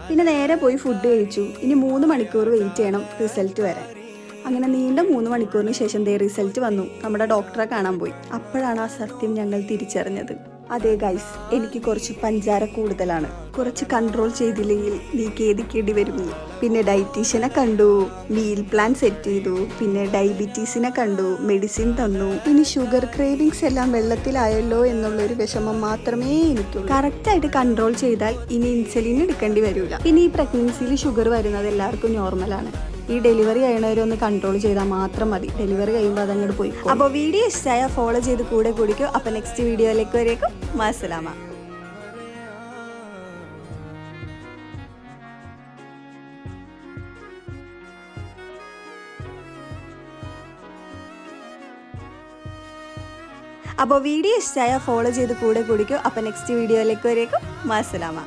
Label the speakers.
Speaker 1: പിന്നെ നേരെ പോയി ഫുഡ് കഴിച്ചു. ഇനി 3 മണിക്കൂർ വെയിറ്റ് ചെയ്യണം റിസൾട്ട് വരാൻ. അങ്ങനെ നീണ്ട 3 മണിക്കൂറിന് ശേഷം റിസൾട്ട് വന്നു. നമ്മുടെ ഡോക്ടറെ കാണാൻ പോയി. അപ്പോഴാണ് ആ സത്യം ഞങ്ങൾ തിരിച്ചറിഞ്ഞത്. അതെ ഗൈസ്, എനിക്ക് കുറച്ച് പഞ്ചാര കൂടുതലാണ്. കുറച്ച് കൺട്രോൾ ചെയ്തില്ലെങ്കിൽ നീ ഖേദിക്കേണ്ടി വരും. പിന്നെ ഡയറ്റീഷ്യനെ കണ്ടു, മീൽ പ്ലാൻ സെറ്റ് ചെയ്തു, പിന്നെ ഡയബറ്റീസിനെ കണ്ടു, മെഡിസിൻ തന്നു. ഇനി ഷുഗർ ക്രേവിങ്സ് എല്ലാം വെള്ളത്തിലായല്ലോ എന്നുള്ളൊരു വിഷമം മാത്രമേ എനിക്കുള്ളൂ. കറക്റ്റായിട്ട് കൺട്രോൾ ചെയ്താൽ ഇനി ഇൻസുലിൻ എടുക്കേണ്ടി വരില്ല. പിന്നെ ഈ പ്രഗ്നൻസിയിൽ ഷുഗർ വരുന്നത് എല്ലാവർക്കും നോർമലാണ്. ഈ ഡെലിവറി കഴിയണവരൊന്ന് കൺട്രോൾ ചെയ്താൽ മാത്രം മതി. ഡെലിവറി കഴിയുമ്പോൾ അതങ്ങോട്ട് പോയി. അപ്പോൾ വീഡിയോ ഇഷ്ടമായ ഫോളോ ചെയ്ത് കൂടെ കൂടിക്കോ. അപ്പോൾ നെക്സ്റ്റ് വീഡിയോയിലേക്ക് വരേക്കും മാസലാമ. അപ്പോൾ വീഡിയോ ഇഷ്ടമായ ഫോളോ ചെയ്ത് കൂടെ കൂടിക്കോ. അപ്പോൾ നെക്സ്റ്റ് വീഡിയോയിലേക്ക് വരേക്കും മാസലാമ.